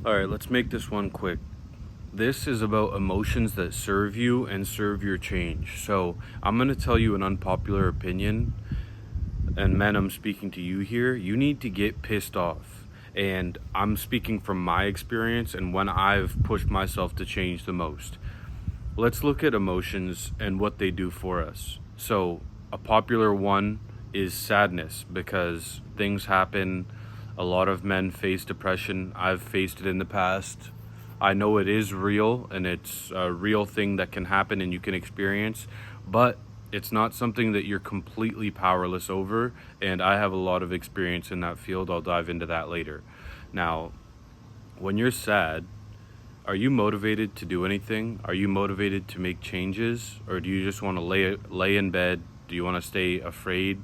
Alright, let's make this one quick. This is about emotions that serve you and serve your change. So, I'm going to tell you an unpopular opinion, and men, I'm speaking to you here. You need to get pissed off. And I'm speaking from my experience and when I've pushed myself to change the most. Let's look at emotions and what they do for us. So, a popular one is sadness because things happen. A lot of men face depression. I've faced it in the past. I know it is real and it's a real thing that can happen and you can experience, but it's not something that you're completely powerless over. And I have a lot of experience in that field. I'll dive into that later. Now, when you're sad, are you motivated to do anything? Are you motivated to make changes? Or do you just want to lay in bed? Do you want to stay afraid,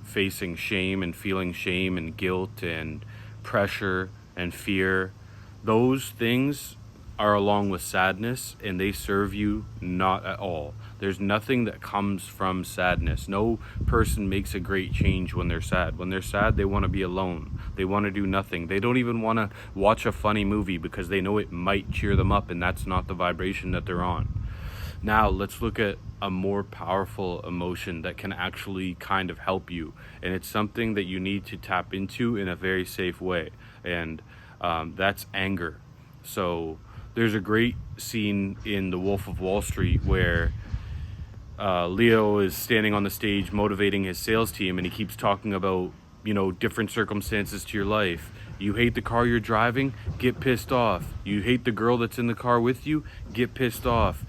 facing shame and feeling shame and guilt and pressure and fear? Those things are along with sadness and they serve you not at all. There's nothing that comes from sadness. No person makes a great change when they're sad. When they're sad, they want to be alone. They want to do nothing. They don't even want to watch a funny movie because they know it might cheer them up, and that's not the vibration that they're on. Now, let's look at a more powerful emotion that can actually kind of help you. And it's something that you need to tap into in a very safe way. And that's anger. So there's a great scene in The Wolf of Wall Street where Leo is standing on the stage motivating his sales team, and he keeps talking about, different circumstances to your life. You hate the car you're driving? Get pissed off. You hate the girl that's in the car with you? Get pissed off.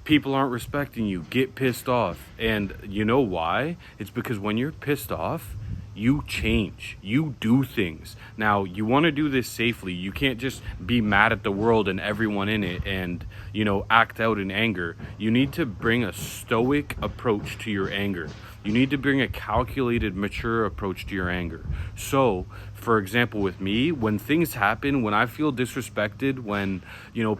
People aren't respecting you. Get pissed off. And you know why? It's because when you're pissed off, you change. You do things. Now, you want to do this safely. You can't just be mad at the world and everyone in it and, act out in anger. You need to bring a stoic approach to your anger. You need to bring a calculated, mature approach to your anger. So, for example, with me, when things happen, when I feel disrespected, when,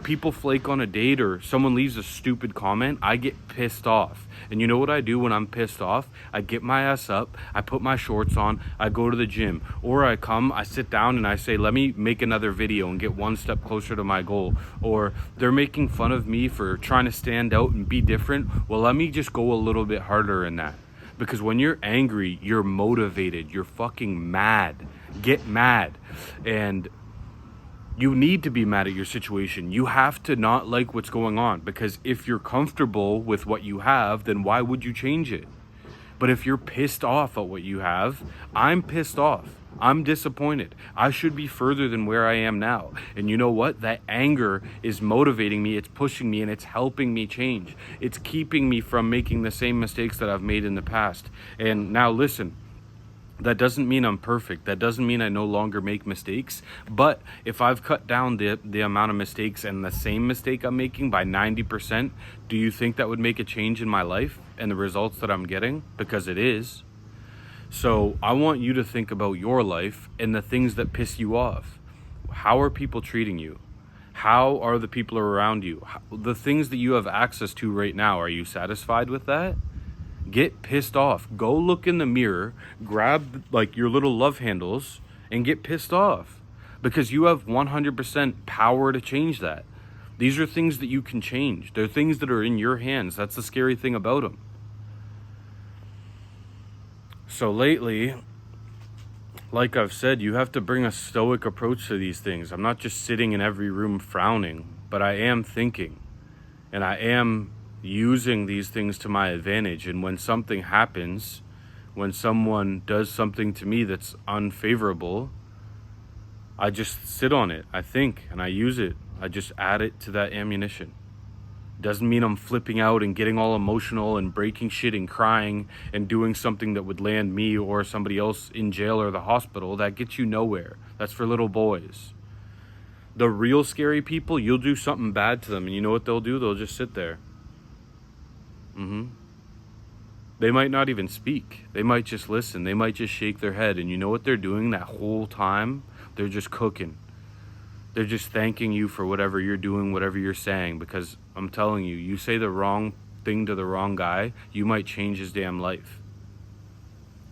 people flake on a date or someone leaves a stupid comment, I get pissed off. And you know what I do when I'm pissed off? I get my ass up, I put my shorts on, I go to the gym. Or I sit down and I say, let me make another video and get one step closer to my goal. Or they're making fun of me for trying to stand out and be different. Well, let me just go a little bit harder in that. Because when you're angry, you're motivated, you're fucking mad. Get mad. And you need to be mad at your situation. You have to not like what's going on, because if you're comfortable with what you have, then why would you change it? But if you're pissed off at what you have, I'm pissed off. I'm disappointed. I should be further than where I am now. And you know what? That anger is motivating me, it's pushing me, and it's helping me change. It's keeping me from making the same mistakes that I've made in the past. And now listen, that doesn't mean I'm perfect. That doesn't mean I no longer make mistakes. But if I've cut down the amount of mistakes and the same mistake I'm making by 90%, do you think that would make a change in my life and the results that I'm getting? Because it is. So I want you to think about your life and the things that piss you off. How are people treating you? How are the people around you? The things that you have access to right now, are you satisfied with that? Get pissed off. Go look in the mirror, grab your little love handles and get pissed off, because you have 100% power to change that. These are things that you can change. They're things that are in your hands. That's the scary thing about them. So lately, like I've said, you have to bring a stoic approach to these things. I'm not just sitting in every room frowning, but I am thinking, and I am using these things to my advantage. And when something happens, when someone does something to me that's unfavorable, I just sit on it, I think, and I use it. I just add it to that ammunition. Doesn't mean I'm flipping out and getting all emotional and breaking shit and crying and doing something that would land me or somebody else in jail or the hospital. That gets you nowhere. That's for little boys. The real scary people, you'll do something bad to them, and you know what they'll do? They'll just sit there. They might not even speak. They might just listen. They might just shake their head. And you know what they're doing that whole time? They're just cooking. They're just thanking you for whatever you're doing, whatever you're saying. Because I'm telling you, you say the wrong thing to the wrong guy, you might change his damn life.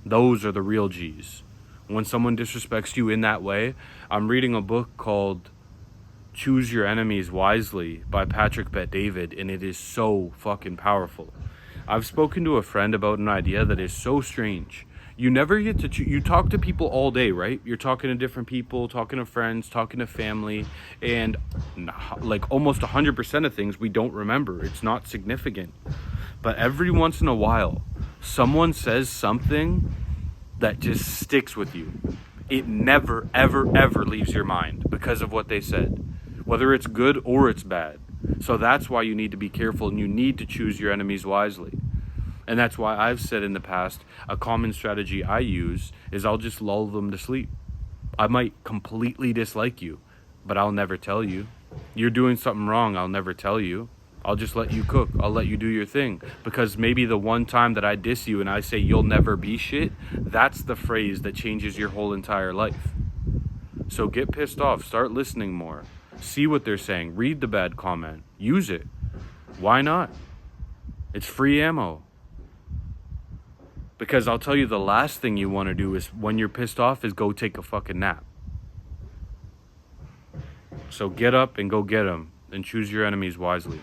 Those are the real G's. When someone disrespects you in that way, I'm reading a book called Choose Your Enemies Wisely by Patrick Bet-David, and it is so fucking powerful. I've spoken to a friend about an idea that is so strange. You never get to you talk to people all day, right? You're talking to different people, talking to friends, talking to family, and like almost 100% of things we don't remember. It's not significant. But every once in a while, someone says something that just sticks with you. It never, ever, ever leaves your mind because of what they said, whether it's good or it's bad. So that's why you need to be careful, and you need to choose your enemies wisely. And that's why I've said in the past, a common strategy I use is I'll just lull them to sleep. I might completely dislike you, but I'll never tell you. You're doing something wrong, I'll never tell you. I'll just let you cook. I'll let you do your thing. Because maybe the one time that I diss you and I say you'll never be shit, that's the phrase that changes your whole entire life. So get pissed off. Start listening more. See what they're saying. Read the bad comment. Use it. Why not? It's free ammo. Because I'll tell you, the last thing you want to do is, when you're pissed off, is go take a fucking nap. So get up and go get them, and choose your enemies wisely.